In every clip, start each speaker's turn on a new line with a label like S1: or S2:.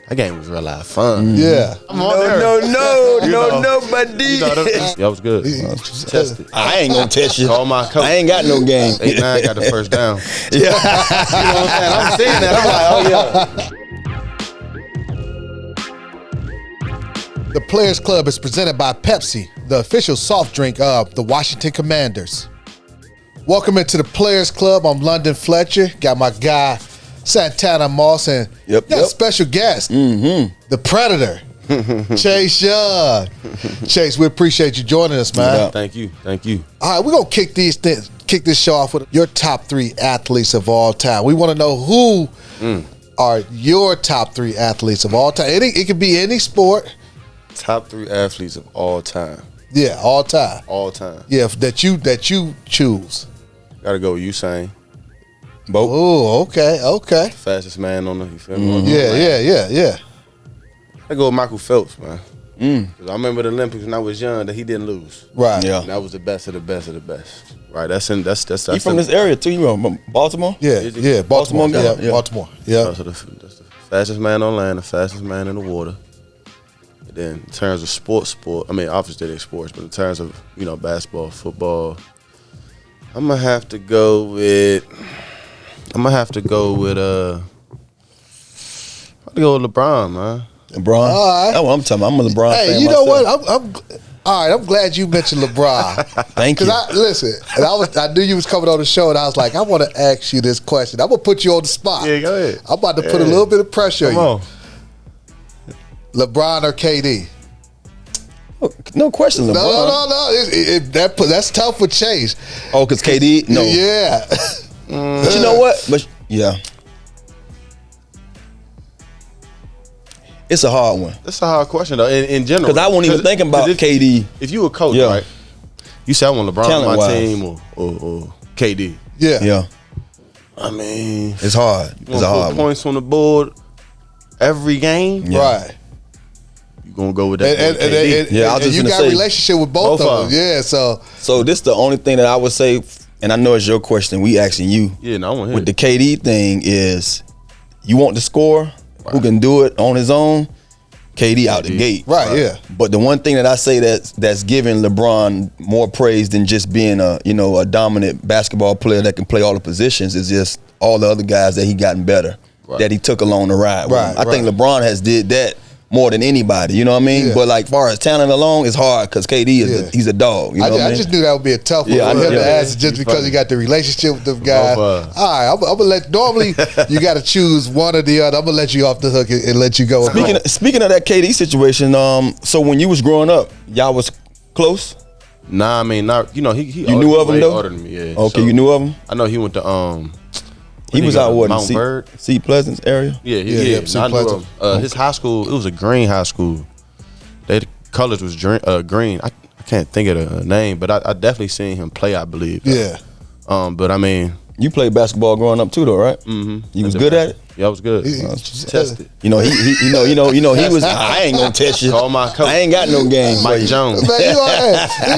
S1: That game was real live fun.
S2: Yeah.
S3: No, buddy.
S1: That was good. Test it.
S3: I ain't gonna test you.
S1: Call my coach.
S3: I ain't got no game.
S1: 8-9 got the first down.
S3: Yeah.
S1: You know what I'm saying? I'm seeing that. I'm like, oh, yeah.
S2: The Players Club is presented by Pepsi, the official soft drink of the Washington Commanders. Welcome into the Players Club. I'm London Fletcher. Got my guy Santana Moss and got a special guest, the Predator, Chase Young. Chase, we appreciate you joining us, man.
S1: Yeah. Thank you.
S2: All right, we're gonna kick this show off with your top 3 athletes of all time. We want to know who are your top 3 athletes of all time. It could be any sport.
S1: Top 3 athletes of all time.
S2: Yeah, all time.
S1: All time.
S2: Yeah, that you choose.
S1: Gotta go with Usain.
S2: Oh, okay.
S1: Fastest man on the, you feel me?
S2: Yeah.
S1: I go with Michael Phelps, man. Cause I remember the Olympics when I was young that he didn't lose.
S2: Right.
S3: Yeah.
S1: And that was the best of the best of the best. Right. That's
S3: You from this area too? You from Baltimore?
S2: Yeah. Baltimore.
S3: Yeah.
S2: Baltimore. Yeah.
S1: That's the fastest man on land, the fastest man in the water. And then in terms of sport, I mean, obviously they're sports, but in terms of, basketball, football, I'm gonna have to go with LeBron, man.
S3: LeBron.
S2: All right.
S3: That's what I'm talking about. I'm a LeBron fan.
S2: Hey, you know
S3: myself.
S2: what? I'm all right. I'm glad you mentioned LeBron.
S3: Thank you.
S2: Because I knew you was coming on the show, and I was like, I want to ask you this question. I'm gonna put you on the spot.
S1: Yeah, go ahead.
S2: I'm about to put a little bit of pressure on
S1: on.
S2: you. LeBron or KD?
S3: No question, LeBron.
S2: No. That's tough for Chase.
S3: Oh, because KD? No.
S2: Yeah.
S3: But you know what? Yeah. It's a hard one.
S1: That's a hard question, though, in general.
S3: Because I wasn't even thinking about KD.
S1: If you a coach, right, you say I want LeBron on my team or KD.
S2: Yeah.
S1: I mean,
S3: it's hard. It's a hard one.
S1: Points on the board every game.
S2: Yeah. Right.
S1: You gonna go with that?
S2: And you got a relationship with both of them. Yeah.
S3: So this the only thing that I would say, and I know it's your question. We asking you.
S1: Yeah. No, I want to hear
S3: with the KD thing is, you want to score. Who can do it on his own? KD out the gate.
S2: Right, yeah.
S3: But the one thing that I say that's giving LeBron more praise than just being a dominant basketball player that can play all the positions is just all the other guys that he gotten better, that he took along the ride.
S2: Right,
S3: I think LeBron has did that more than anybody, you know what I mean?
S2: Yeah.
S3: But like far as talent alone, it's hard because KD is he's a dog. You know what I mean?
S2: I just knew that would be a tough one for him to ask just because he got the relationship with them guys. All right, I'm gonna let. Normally, you got to choose one or the other. I'm gonna let you off the hook and let you go.
S3: Speaking of that KD situation, so when you was growing up, y'all was close?
S1: Nah, I mean, not. You
S3: knew of him though.
S1: Older than me, yeah.
S3: Okay,
S1: so,
S3: you knew of him.
S1: I know he went to
S3: He was out what,
S1: Mount Bird,
S3: Sea Pleasant area.
S1: Yeah. I knew him. His high school, it was a green high school. The colors was green. I can't think of the name, but I definitely seen him play. I believe.
S2: Yeah.
S1: But I mean,
S3: you played basketball growing up too, though, right?
S1: Mm-hmm.
S3: You was good at it.
S1: Yeah, I was good. Tested.
S3: He was. I ain't gonna test you.
S1: Call my coach.
S3: I ain't got no game.
S1: Mike Jones.
S2: Man, you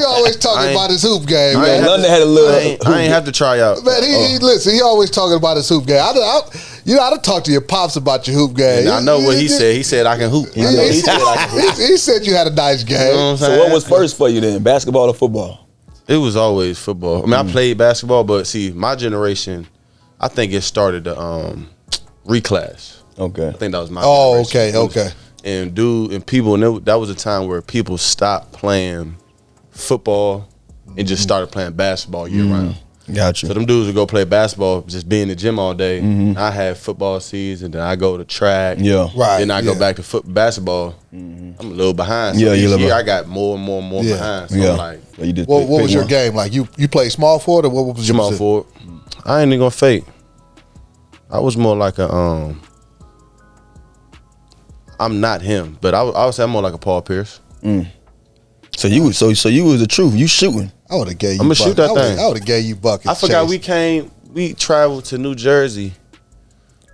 S2: always talking about his hoop game. Man.
S3: London had a little.
S1: I ain't have to try out.
S2: Man, he always talking about his hoop game. I done talked to your pops about your hoop game.
S1: I know what he said. He said I can hoop. He
S2: said you had a nice game.
S1: You know what
S3: so what was first for you then, basketball or football?
S1: It was always football. I mean, I played basketball, but see, my generation, I think it started the reclass.
S3: Okay.
S1: I think that was my
S2: generation. Okay.
S1: And people, that was a time where people stopped playing football and just started playing basketball year round.
S3: Gotcha.
S1: So them dudes would go play basketball, just be in the gym all day. I had football season, then I go to track.
S3: Yeah.
S2: Right.
S1: Then I go back to basketball. I'm a little behind. So each year I got more and more behind. So I'm like,
S2: what was your game like? You played small forward or what was your
S1: small forward? I ain't even gonna fake. I was more like a I'm not him, but I would say I'm more like a Paul Pierce.
S3: So you was the truth. You shooting.
S2: I would have gave you.
S1: I'm gonna shoot that thing.
S2: I would have gave you buckets.
S1: I forgot we traveled to New Jersey.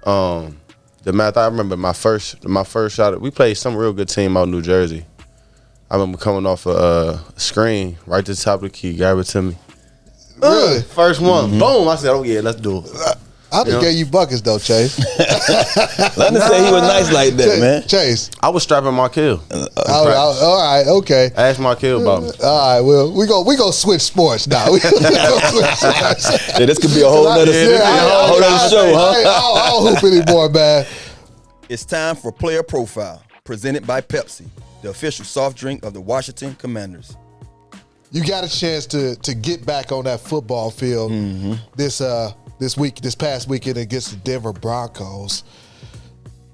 S1: I remember my first shot. We played some real good team out in New Jersey. I remember coming off a screen right to the top of the key, gave it to me.
S2: Really?
S1: First one, boom! I said, "Oh yeah, let's do it."
S2: I just gave you buckets though, Chase.
S3: London said he was nice like that, man.
S2: Chase.
S1: I was strapping Markel.
S2: All right, okay.
S1: Ask Markel about me.
S2: All right, well, we go switch sports now. We gonna switch sports.
S3: Yeah, this could be a whole nother show, huh?
S2: I don't hoop anymore, man.
S3: It's time for Player Profile, presented by Pepsi, the official soft drink of the Washington Commanders.
S2: You got a chance to get back on that football field this past weekend against the Denver Broncos.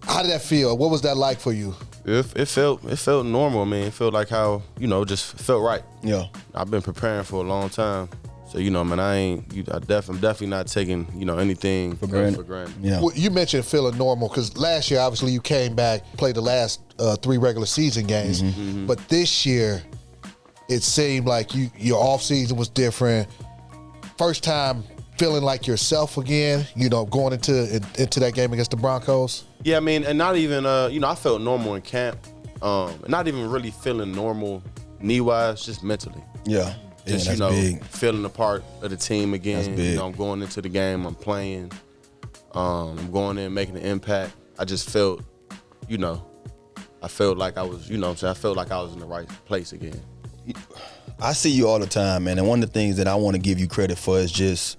S2: How did that feel? What was that like for you?
S1: It felt normal. I mean, it felt like how, just felt right.
S3: Yeah.
S1: I've been preparing for a long time. So, man, I'm definitely not taking, anything for granted.
S3: Yeah.
S2: Well, you mentioned feeling normal because last year, obviously, you came back, played the last 3 regular season games. But this year, it seemed like your off season was different. First time feeling like yourself again, going into that game against the Broncos.
S1: Yeah, I mean, and not even, I felt normal in camp. Not even really feeling normal knee-wise, just mentally.
S3: Yeah.
S1: Just,
S3: that's big.
S1: Feeling a part of the team again.
S3: That's big.
S1: I'm going into the game, I'm playing. I'm going in, making an impact. I just felt, I felt like I was, I felt like I was in the right place again.
S3: I see you all the time, man, and one of the things that I want to give you credit for is just,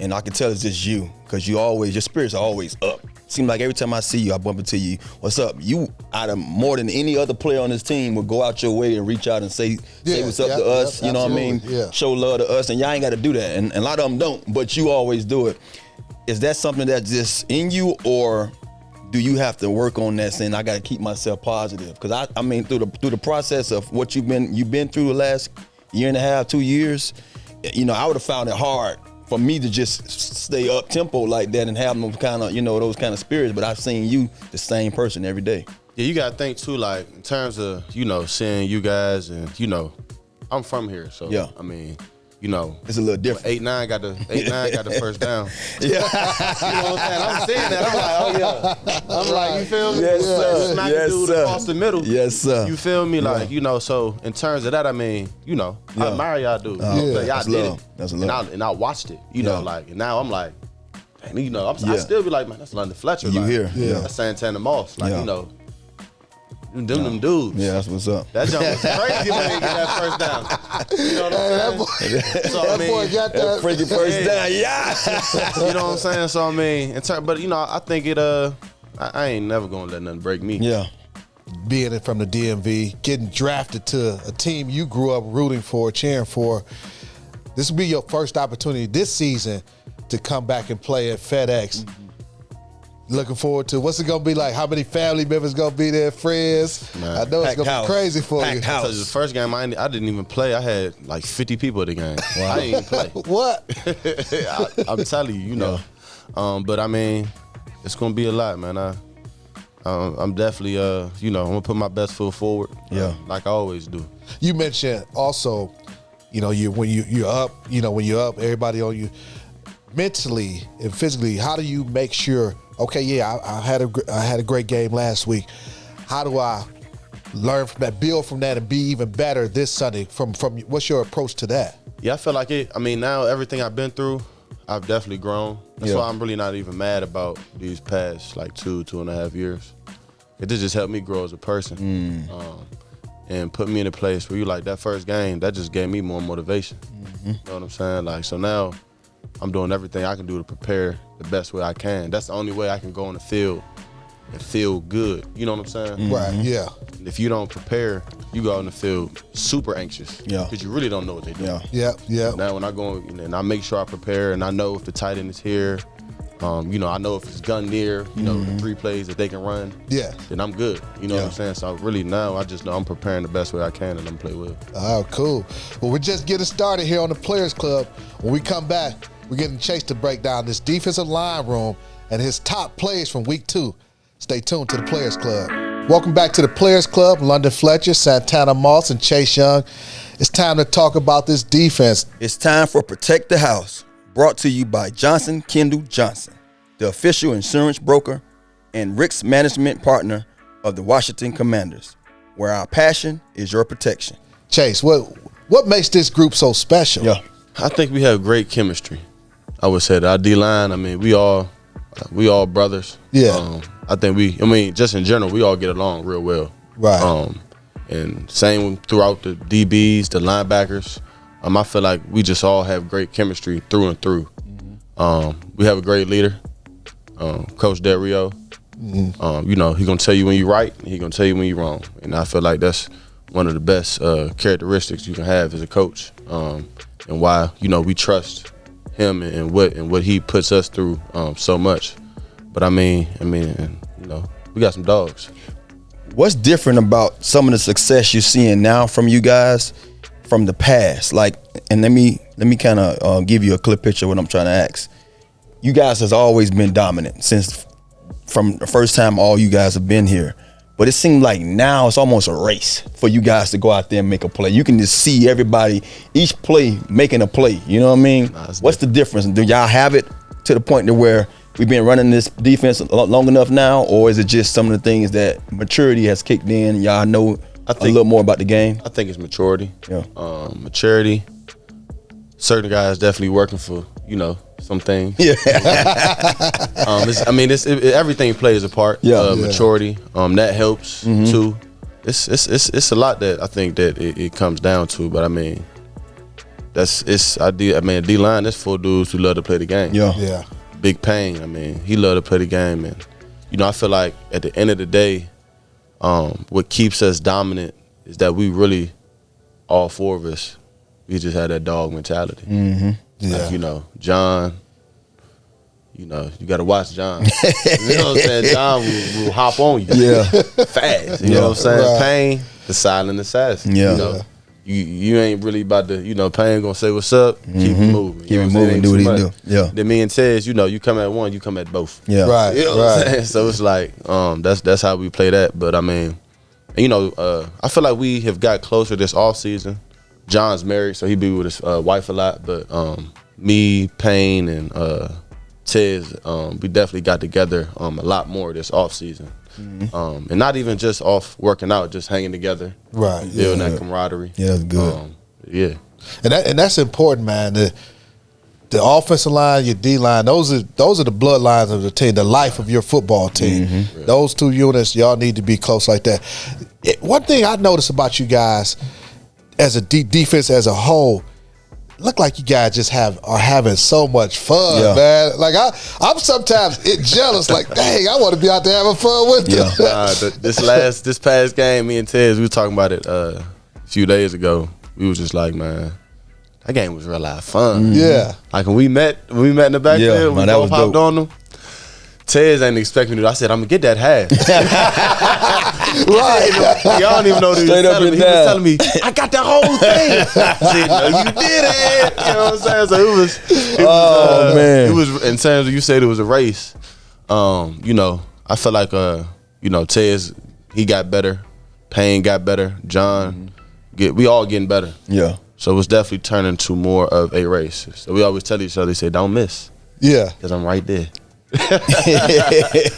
S3: and I can tell it's just you, because your spirits are always up. Seems like every time I see you, I bump into you. What's up? You, out of more than any other player on this team, will go out your way and reach out and say what's up to us. You know what I mean?
S2: Yeah.
S3: Show love to us, and y'all ain't got to do that. And a lot of them don't, but you always do it. Is that something that's just in you, or do you have to work on that, saying I got to keep myself positive? Because I mean, through the process of what you've been through the last year and a half, 2 years, I would have found it hard for me to just stay up tempo like that and have those kind of spirits. But I've seen you the same person every day.
S1: Yeah, you gotta think too, like in terms of seeing you guys, and I'm from here, so
S3: yeah.
S1: I mean,
S3: it's a little different.
S1: 8-9 got the first down.
S3: Yeah,
S1: you know what I'm saying? I'm seeing that. I'm like, oh yeah. I'm like, you feel me?
S3: Yes, sir.
S1: Smack
S3: Yes,
S1: the dude
S3: sir.
S1: across the middle.
S3: Yes, sir.
S1: You feel me? Like, so in terms of that, I mean, I admire y'all dudes. Like, y'all did it.
S3: That's love.
S1: And I watched it. And now I'm like, dang, I still be like, man, that's London Fletcher.
S3: You
S1: like,
S3: here? Yeah.
S1: That's Santana Moss. Like, them dudes.
S3: Yeah, that's what's up.
S1: That jump was crazy when they get that first down. You know what I'm saying?
S2: That boy got that
S3: freaking first down. Yeah.
S1: You know what I'm saying? So I mean, but I think it. I ain't never gonna let nothing break me.
S3: Yeah.
S2: Being from the DMV, getting drafted to a team you grew up rooting for, cheering for. This will be your first opportunity this season to come back and play at FedEx. Looking forward to what's it gonna be like? How many family members gonna be there? Friends?
S1: Man.
S2: I know it's gonna
S3: house.
S2: be crazy for you.
S3: Packed house.
S1: So the first game I didn't even play. I had like 50 people at the game. Wow. I didn't even play.
S2: What?
S1: I'm telling you, but I mean, it's gonna be a lot, man. I'm definitely, I'm gonna put my best foot forward. Like I always do.
S2: You mentioned also, when you're up, everybody on you, mentally and physically. How do you make sure? Okay, yeah, I had a great game last week. How do I learn from that, build from that, and be even better this Sunday? From what's your approach to that?
S1: Yeah, I feel like it. I mean, now everything I've been through, I've definitely grown. That's why I'm really not even mad about these past like 2.5 years. It just helped me grow as a person, and put me in a place where you like that first game. That just gave me more motivation. You know what I'm saying? Like, so now I'm doing everything I can do to prepare the best way I can. That's the only way I can go on the field and feel good. You know what I'm saying?
S2: Right. Yeah.
S1: And if you don't prepare, you go out in the field super anxious.
S3: Yeah.
S1: Because you really don't know what they're doing.
S2: Yeah.
S1: Now when I go and I make sure I prepare, and I know if the tight end is here, I know if it's gun near, the 3 plays that they can run.
S2: Yeah.
S1: Then I'm good. You know what I'm saying? So really now I just know I'm preparing the best way I can, and I'm play well.
S2: Oh, cool. Well, we're just getting started here on the Players Club. When we come back, we're getting Chase to break down this defensive line room and his top plays from week 2. Stay tuned to the Players Club. Welcome back to the Players Club. London Fletcher, Santana Moss, and Chase Young. It's time to talk about this defense.
S3: It's time for Protect the House, brought to you by Johnson Kendall Johnson, the official insurance broker and risk management partner of the Washington Commanders, where our passion is your protection.
S2: Chase, what makes this group so special?
S3: Yeah.
S1: I think we have great chemistry. I would say that our D-line, I mean, we all brothers.
S2: Yeah.
S1: I think just in general, we all get along real well.
S2: Right.
S1: And same throughout the DBs, the linebackers. I feel like we just all have great chemistry through and through. We have a great leader, Coach Del Rio. You know, he gonna tell you when you're right, and he gonna tell you when you're wrong. And I feel like that's one of the best characteristics you can have as a coach, and why, you know, we trust him and what he puts us through so much. But I mean, you know, we got some dogs.
S3: What's different about some of the success you're seeing now from you guys from the past? Like, and let me kind of give you a clear picture of what I'm trying to ask. You guys has always been dominant since from the first time all you guys have been here. But it seems like now it's almost a race for you guys to go out there and make a play. You can just see everybody, each play making a play. You know what I mean? What's the difference? Do y'all have it to the point to where we've been running this defense long enough now, or is it just some of the things that maturity has kicked in? Y'all know a little more about the game?
S1: I think it's maturity.
S3: Yeah.
S1: Maturity. Certain guys definitely working for, you know, some things.
S3: Yeah.
S1: Everything plays a part.
S3: Yeah.
S1: Maturity. That helps too. It's a lot that I think that it comes down to. But I mean, D-line. That's for dudes who love to play the game.
S3: Yeah.
S2: Yeah.
S1: Big Pain. I mean, he loved to play the game, and you know, I feel like at the end of the day, what keeps us dominant is that we really, all four of us, we just had that dog mentality.
S2: Yeah.
S1: Like, you know, John. You know, you got to watch John. You know what I'm saying? John will hop on you.
S3: Yeah.
S1: Fast. You know what I'm saying?
S2: Right.
S1: Pain, the silent assassin.
S3: Yeah.
S1: You know, you ain't really about to, you know, Pain gonna say what's up, keep it moving.
S3: Keep it moving, do what he do. Yeah.
S1: Then me and Tez, you know, you come at one, you come at both.
S3: Yeah.
S2: Right.
S1: You know what I'm saying? So it's like, that's how we play that. But I mean, you know, I feel like we have got closer this off season. John's married, so he be with his wife a lot. But me, Payne, and Tez, we definitely got together a lot more this off season. And not even just off working out, just hanging together,
S2: Right.
S1: building that camaraderie.
S3: Yeah, that's good.
S1: Yeah.
S2: And that's important, man. The offensive line, your D line, those are the bloodlines of the team, the life of your football team. Those two units, y'all need to be close like that. One thing I noticed about you guys as a defense as a whole, look like you guys just are having so much fun, man. Like I'm sometimes jealous, like, dang, I want to be out there having fun with you.
S1: This past game, me and Tez, we were talking about it a few days ago. We was just like, man, that game was real live fun.
S2: Yeah.
S1: Like when we met in the backfield, we
S3: that
S1: both
S3: was
S1: hopped
S3: dope.
S1: on them. Tez ain't expecting me to. I said, I'm gonna get that half.
S2: Right.
S1: Y'all don't even know what he was
S3: Straight up
S1: telling
S3: and
S1: me. He was
S3: down.
S1: telling me, I got the whole thing. I said, no, you did it. You know what I'm saying? So it was
S3: man.
S1: It was, in terms of, you said it was a race. You know, I feel like you know, Tez, he got better. Payne got better. John, we all getting better.
S3: Yeah.
S1: So it's definitely turning to more of a race. So we always tell each other, say, don't miss,
S2: Yeah.
S1: because I'm right there.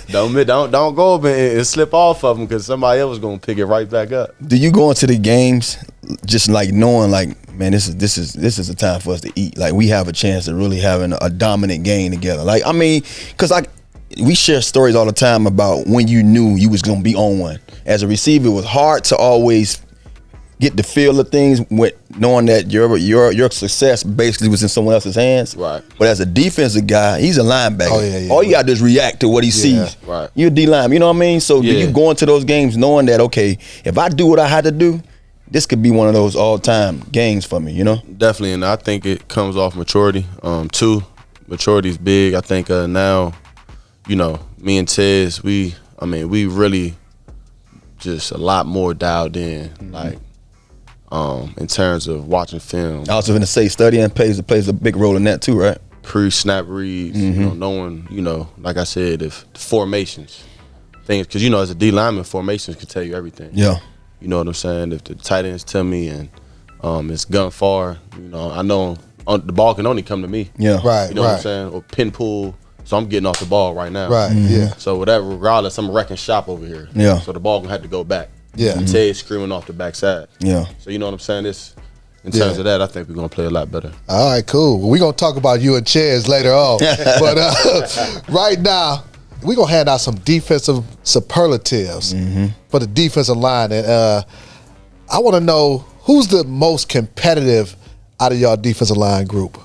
S1: Don't go up and slip off of them, because somebody else is gonna pick it right back up.
S3: Do you go into the games just like knowing, like, man, this is a time for us to eat? Like, we have a chance of really having a dominant game together. Like, I mean, because we share stories all the time about when you knew you was gonna be on one. As a receiver, it was hard to always get the feel of things with knowing that your success basically was in someone else's hands.
S1: Right.
S3: But as a defensive guy, he's a linebacker.
S2: Oh, yeah.
S3: All you gotta do is react to what he sees.
S1: Right.
S3: You're a D-line, you know what I mean? So do
S1: Yeah.
S3: you go into those games knowing that, okay, if I do what I had to do, this could be one of those all-time games for me, you know?
S1: Definitely, and I think it comes off maturity. Two, maturity is big. I think now, you know, me and Tez, we really just a lot more dialed in, like, in terms of watching film.
S3: I was going to say studying plays a big role in that too, right?
S1: Pre-snap reads, you know, knowing, you know, like I said, if the formations, things, because, you know, as a D lineman, formations can tell you everything.
S3: Yeah.
S1: You know what I'm saying? If the tight ends tell me and it's gun far, you know, I know the ball can only come to me.
S3: Yeah.
S2: Right.
S1: You know what I'm saying? Or pin pull, so I'm getting off the ball right now.
S2: Right. Yeah.
S1: So whatever, regardless, I'm wrecking shop over here.
S3: Yeah.
S1: So the ball gonna have to go back.
S2: Yeah.
S1: And Ted's screaming off the backside.
S3: Yeah.
S1: So you know what I'm saying? in terms of that, I think we're gonna play a lot better.
S2: All right, cool. Well, we're going to talk about you and Chaz later on. But right now, we're going to hand out some defensive superlatives for the defensive line. And I want to know, who's the most competitive out of y'all defensive line group?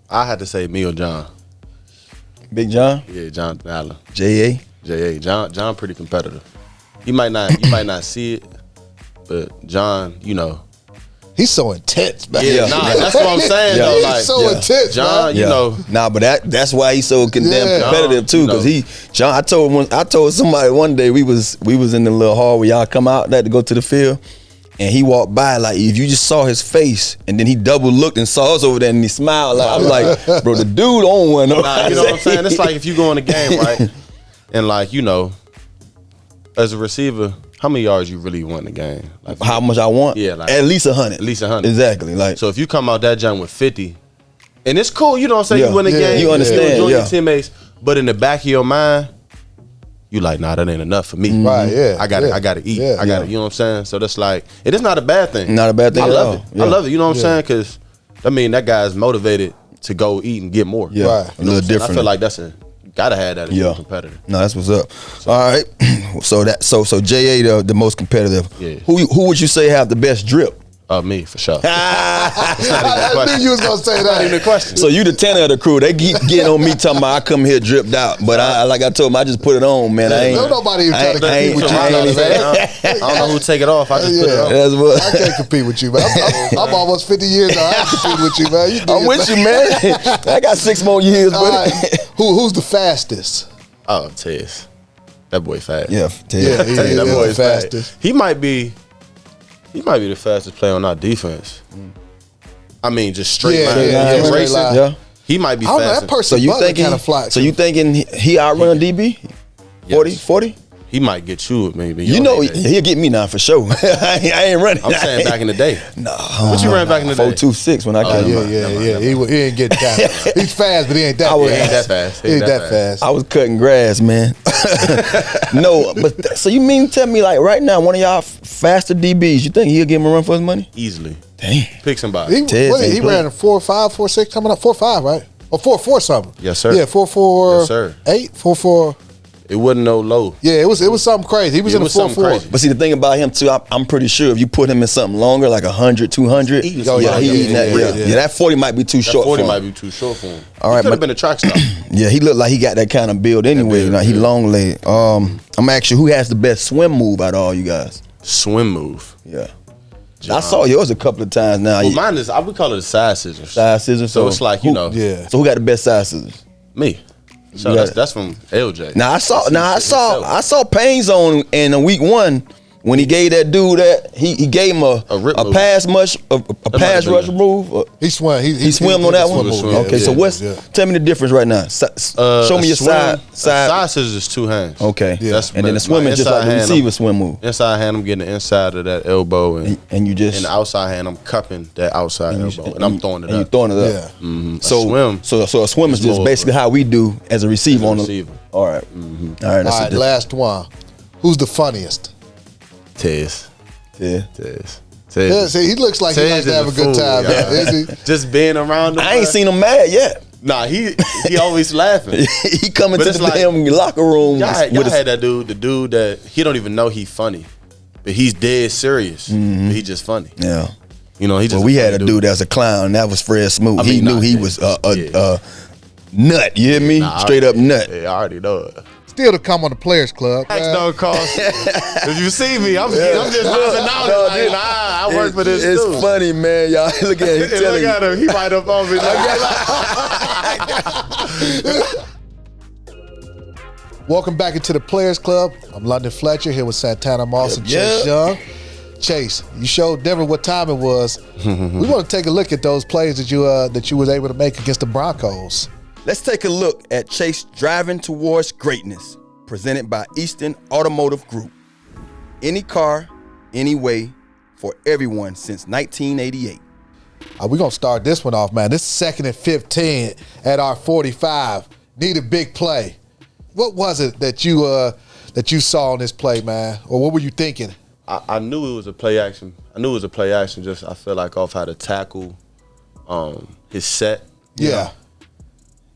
S1: I had to say me or John.
S3: Big John?
S1: Yeah, John Allen.
S3: J.A.?
S1: John pretty competitive. You might not see it, but John, you know.
S2: He's so intense, man.
S1: Yeah, that's what I'm saying though.
S2: He's
S1: Like
S2: so intense,
S1: John,
S2: man.
S1: you know.
S3: Nah, but that's why he's so condemned competitive too,
S1: you know.
S3: because John. I told somebody one day we was in the little hall where y'all come out there to go to the field, and he walked by, like, if you just saw his face, and then he double looked and saw us over there, and he smiled. Like, I was like, bro, the dude on one.
S1: Nah, you know what I'm saying? It's like if you go in a game, right, and like, you know, as a receiver, how many yards you really want in the game? Like,
S3: How much I want?
S1: Yeah, like,
S3: at least 100.
S1: At least 100.
S3: Exactly. Like,
S1: so if you come out that jump with 50, and it's cool, you know what I'm saying?
S3: Yeah.
S1: You win the game,
S3: you understand,
S1: you enjoy
S3: yeah.
S1: your teammates, but in the back of your mind, you like, nah, that ain't enough for me.
S2: Right, yeah.
S1: I gotta eat.
S2: Yeah.
S1: I gotta, you know what I'm saying? So that's like, it is not a bad thing.
S3: Not a bad thing
S1: I
S3: at
S1: love
S3: all.
S1: it.
S3: Yeah.
S1: I love it. You know what I'm saying? Because I mean, that guy's motivated to go eat and get more.
S3: yeah,
S2: Right.
S3: a
S1: You know
S3: little
S1: what I'm saying?
S3: different.
S1: I feel like that's gotta have that as a competitor.
S3: No, that's what's up. All right. So J.A. the most competitive.
S1: Yeah.
S3: Who would you say have the best drip?
S1: Me for sure.
S2: I knew you was going to say
S1: Not even a
S2: that.
S1: question.
S3: So you the tenor of the crew. They keep getting on me talking about I come here dripped out, but like I told them, I just put it on, man. I ain't.
S2: No, nobody even trying to compete with you.
S1: I don't know who take it off. I just put it on.
S3: That's what.
S2: I can't compete with you, man. I'm almost 50 years old. I ain't compete with you, man. You do
S3: I'm
S2: your
S3: with
S2: thing.
S3: you, man. I got 6 more years,
S2: All
S3: buddy.
S2: right. Who's the fastest?
S1: Oh, Tez. That boy fast.
S3: Yeah,
S2: Yeah, he
S1: That
S2: is
S1: boy
S2: the
S1: is fast.
S2: fastest.
S1: He might be the fastest player on our defense. I mean, just straight line.
S2: yeah, straight
S1: Racing,
S2: line.
S3: Yeah.
S1: he might be
S2: I don't know,
S1: fast.
S2: that person
S3: So you
S2: Butler
S3: thinking?
S2: kind of fly.
S3: So you thinking he outrun DB? 40, 40?
S1: He might get you maybe.
S3: You know he'll get me now for sure. I ain't running.
S1: I'm saying back in the day.
S3: No.
S1: What you ran back in the day?
S3: 4.26 when I got him.
S2: Yeah. He ain't getting down. He's fast, but he ain't that
S3: I was-
S2: fast.
S1: He ain't that fast.
S2: He ain't that fast.
S3: I was cutting grass, man. No, but so you mean tell me like right now one of y'all faster DBs, you think he'll give him a run for his money?
S1: Easily.
S3: Damn.
S1: Pick somebody.
S2: He
S3: Tez ain't
S2: ran a 4.5, 4.6 coming up, 4.5, right? Or 4.4 something.
S1: Yes, sir.
S2: Yeah, 4.4.
S1: Yes, sir.
S2: 8, 4.4.
S1: It wasn't no low.
S2: Yeah, it was something crazy. He was
S1: It
S2: in a
S1: was something
S2: 4.4.
S1: crazy.
S3: But see the thing about him too, I'm pretty sure if you put him in something longer, like 100, 200,
S1: Eating
S3: yeah,
S1: somebody.
S3: he eating that.
S2: Yeah.
S3: Yeah, that 40 might be too
S1: That
S3: short
S1: 40
S3: for
S1: might
S3: him.
S1: be too short for him.
S3: All right,
S1: He could
S3: but-
S1: have been a track star.
S3: Yeah, he looked like he got that kind of build anyway.
S1: build,
S3: Like, he
S1: yeah.
S3: long leg. I'm gonna ask you who has the best swim move out of all you guys?
S1: Swim move.
S3: Yeah. I saw yours a couple of times now.
S1: Well, mine is, I would call it a side scissors.
S3: Side scissors.
S1: So it's like, you know,
S2: Yeah.
S3: So who got the best side scissors?
S1: me. So
S3: You got it.
S1: that's from LJ.
S3: Now I saw
S1: Himself.
S3: I saw Payne Zone in week 1 when he gave that dude that he gave him a
S1: rip move.
S3: pass pass
S1: might have been
S3: rush
S1: the-
S3: move.
S2: He swam.
S3: He swam on that one.
S1: swim,
S3: Okay, so
S1: yeah.
S3: tell me the difference right now. Show me your side.
S1: Side scissors is two hands.
S3: Okay,
S2: Yeah.
S1: That's
S3: and then
S1: my
S3: the swimming just
S1: inside
S3: like the
S1: hand,
S3: receiver swim move,
S1: Inside hand, I'm getting the inside of that elbow,
S3: and you just
S1: the outside hand, I'm cupping that outside elbow, and I'm throwing it
S3: and you
S1: up.
S3: throwing it up.
S2: Yeah.
S1: Mhm.
S3: So
S1: A swim.
S3: So a swim is
S1: is
S3: just
S1: more
S3: basically
S1: of a-
S3: how we do as a receiver
S1: As a
S3: on the
S1: receiver.
S3: All right, all right.
S2: All
S3: That's
S2: right, last one. Who's the funniest?
S1: Tez.
S3: yeah.
S2: Yeah, see, he looks like he likes to have a good time, man. Is he?
S1: Just being around him.
S3: I ain't seen him mad yet.
S1: Nah, he always laughing.
S3: He coming
S1: But
S3: to
S1: it's
S3: the
S1: like-
S3: damn locker room
S1: Y'all
S3: with
S1: had that dude, the dude that he don't even know he funny, but he's dead serious. But he just funny.
S3: yeah.
S1: You know, he just.
S3: Well, we had a dude that was a clown. That was Fred Smoot.
S1: I mean,
S3: he knew
S1: nah,
S3: he
S1: yeah,
S3: was
S1: yeah.
S3: nut. You hear me?
S1: Nah,
S3: Straight up nut.
S1: Yeah, I already know it.
S2: Still to come on the Players Club.
S1: Tax
S2: man.
S1: don't cost. If you see me, I'm just hopping out.
S3: No,
S1: Like,
S3: dude,
S1: nah, I work for this
S3: It's
S1: dude.
S3: funny, man. Y'all look at him.
S1: And look at him. He right up on me.
S2: Welcome back into the Players Club. I'm London Fletcher here with Santana Moss and Chase Young. Chase, you showed Denver what time it was. We want to take a look at those plays that you was able to make against the Broncos.
S3: Let's take a look at Chase Driving Towards Greatness, presented by Eastern Automotive Group. Any car, any way, for everyone since 1988.
S2: We're going to start this one off, man. This is 2nd and 15 at our 45. Need a big play. What was it that you that you saw on this play, man? Or what were you thinking?
S1: I knew it was a play action. Just I feel like off how to tackle his set.
S2: Yeah.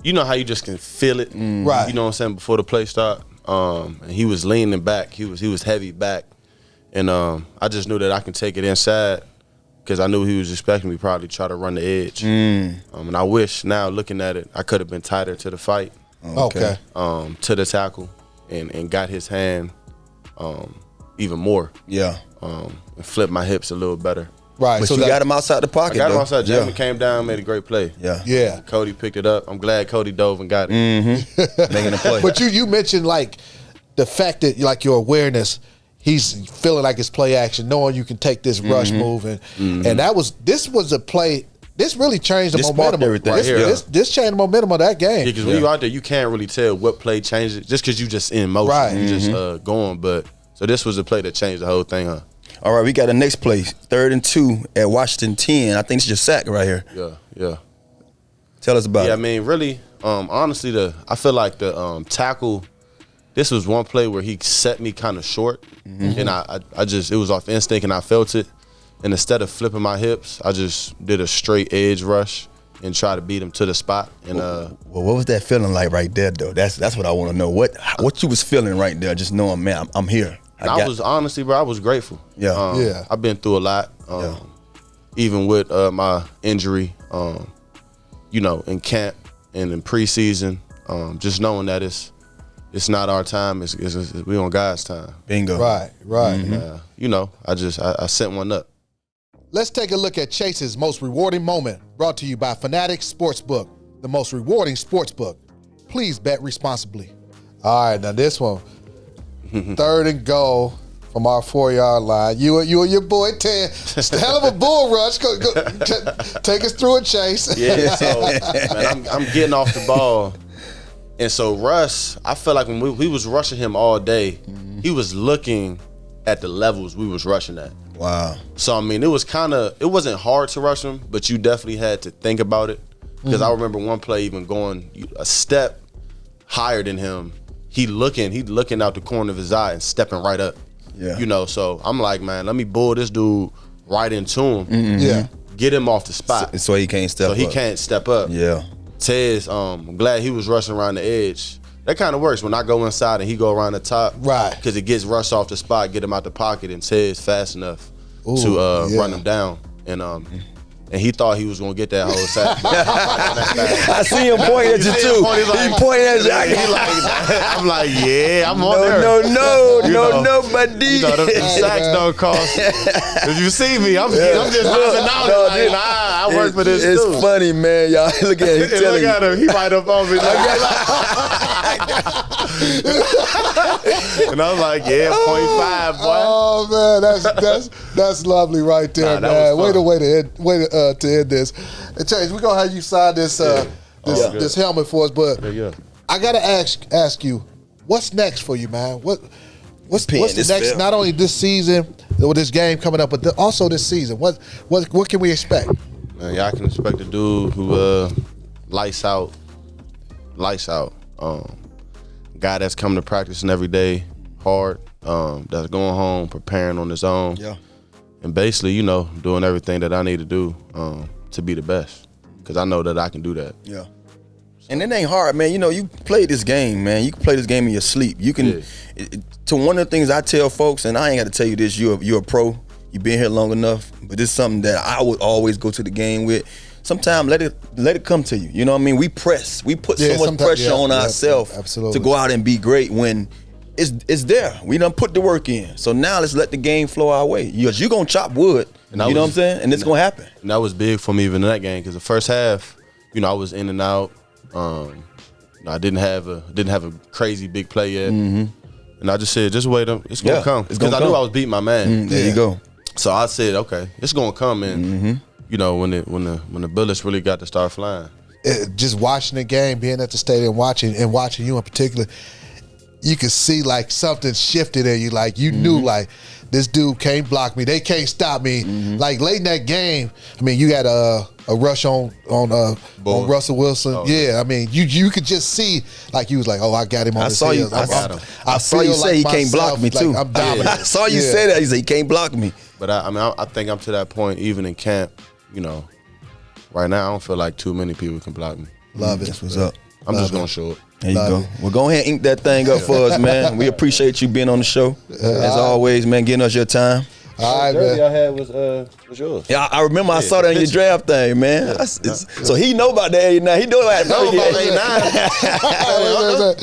S1: You know how you just can feel it.
S2: Right.
S1: You know what I'm saying, before the play start. And he was leaning back. He was heavy back. And I just knew that I can take it inside because I knew he was expecting me probably try to run the edge. And I wish now looking at it, I could have been tighter to the fight.
S2: Okay.
S1: To the tackle and got his hand even more.
S3: Yeah.
S1: And flipped my hips a little better.
S2: Right.
S3: But
S2: so
S3: you
S2: that,
S3: got him outside the pocket.
S1: I got him
S3: though.
S1: outside. Jamie came down, made a great play.
S3: Yeah.
S2: Yeah.
S1: Cody picked it up. I'm glad Cody dove and got it.
S3: Making a play.
S2: But you mentioned like the fact that like your awareness, he's feeling like it's play action, knowing you can take this rush move, and this was a play. This really changed the
S3: This
S2: momentum.
S3: sparked everything.
S1: Right here.
S2: This changed the momentum of that game.
S1: Because when you out there, you can't really tell what play changed it just because you just in motion.
S2: Right.
S1: You just going. But so this was a play that changed the whole thing, huh?
S3: All right, we got the next play. 3rd and 2 at Washington 10. I think it's your sack right here.
S1: Yeah.
S3: Tell us about
S1: Yeah,
S3: it.
S1: I mean, really, honestly, I feel like the tackle, this was one play where he set me kind of short. And I just, it was off instinct and I felt it. And instead of flipping my hips, I just did a straight edge rush and try to beat him to the spot. And
S3: Well, what was that feeling like right there, though? That's what I want to know. What you was feeling right there, just knowing, man, I'm here.
S1: I was honestly, bro, I was grateful.
S3: Yeah.
S1: I've been through a lot. Even with my injury, in camp and in preseason, just knowing that it's not our time, it's we on God's time.
S3: Bingo.
S2: Right.
S1: I sent one up.
S2: Let's take a look at Chase's most rewarding moment, brought to you by Fanatics Sportsbook, the most rewarding sportsbook. Please bet responsibly. All right, now this one, 3rd and goal from our 4-yard line. You and your boy Ted, it's a hell of a bull rush. Go, take us through it, Chase.
S1: Yeah, so man, I'm getting off the ball, and so Russ, I felt like when we was rushing him all day, he was looking at the levels we was rushing at.
S3: Wow.
S1: So I mean, it wasn't hard to rush him, but you definitely had to think about it. Because I remember one play even going a step higher than him. He looking out the corner of his eye and stepping right up.
S3: Yeah.
S1: So I'm like, man, let me bull this dude right into him.
S2: Yeah.
S1: Get him off the spot.
S3: So he can't step up.
S1: So he can't step up.
S3: Yeah.
S1: Tez, I'm glad he was rushing around the edge. That kind of works when I go inside and he go around the top.
S2: Right.
S1: Because it gets Russ off the spot, get him out the pocket, and Tez fast enough to run him down. And he thought he was gonna get that whole sack.
S3: I see him pointing at you too. He pointing at you.
S1: I'm like, yeah, I'm on there.
S3: No, buddy.
S1: The sacks don't cost. If you see me, I'm just laughing out. I work for this
S3: It's
S1: too.
S3: funny, man. Y'all look at him. He's telling
S1: Look at him. He right up on me. And I was like, yeah, 0.5, boy.
S2: Oh man, that's lovely right there, man.
S1: was fun.
S2: Way to end this. And Chase, we're gonna have you sign this this helmet for us, but I gotta ask you, what's next for you, man? What's the next?
S3: Film.
S2: Not only this season with this game coming up, but also this season. What can we expect?
S1: Man, y'all can expect a dude who lights out. Guy that's coming to practicing every day, hard. That's going home, preparing on his own.
S3: Yeah.
S1: And basically, doing everything that I need to do to be the best. Because I know that I can do that.
S3: Yeah. And it ain't hard, man. You play this game, man. You can play this game in your sleep. You can. To one of the things I tell folks, and I ain't got to tell you this, you're a pro. You've been here long enough, but it's something that I would always go to the game with. Sometimes let it come to you. You know what I mean? We press. We put so much pressure on ourselves to go out and be great when it's there. We done put the work in. So now let's let the game flow our way. You're gonna chop wood. You know what I'm saying? And it's gonna happen.
S1: And that was big for me even in that game because the first half, I was in and out. I didn't have a crazy big play yet, and I just said, just wait. It's gonna come because I knew I was beating my man.
S3: There you go.
S1: So I said, okay, it's gonna come in. When the bullets really got to start flying.
S2: Just watching the game, being at the stadium, watching you in particular, you could see like something shifted in you. Like you knew like this dude can't block me. They can't stop me. Like late in that game, I mean, you got a rush on Russell Wilson. I mean, you could just see like he was like, oh, I got him on his heels.
S3: I saw you say he can't block me too.
S2: I'm dominant.
S3: I saw you say that. He said he can't block me.
S1: But I think I'm to that point even in camp. You know, right now I don't feel like too many people can block me.
S2: Love it.
S3: That's what's up.
S1: I'm just gonna show it.
S3: There you go. Well, go ahead and ink that thing up for us, man. We appreciate you being on the show. As always, man, giving us your time.
S2: All right,
S1: jersey
S2: man.
S1: I had was yours.
S3: Yeah, I remember I saw that in your draft thing, man. So he know about the 89. He know about
S1: No, about 89.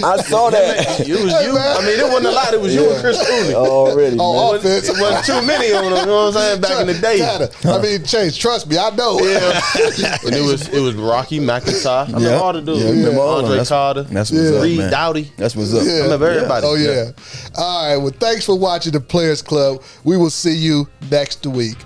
S3: I saw that.
S1: It was you. I mean, it wasn't a lot. It was you and Chris Cooley.
S3: Already,
S2: On
S3: man.
S2: offense.
S1: It wasn't too many on them. You know what I'm saying? Back in the day.
S2: I mean, Chase, trust me, I know.
S1: Yeah. And it was Rocky McIntyre. I remember all the dudes.
S3: Yeah, remember all of them.
S1: Andre Carter.
S3: That's what's up,
S1: Reed
S3: man.
S1: Dowdy.
S3: That's what's up.
S2: Yeah.
S1: I remember everybody.
S2: Oh, yeah. All right. Well, thanks for watching the Players Club. We will see you next week.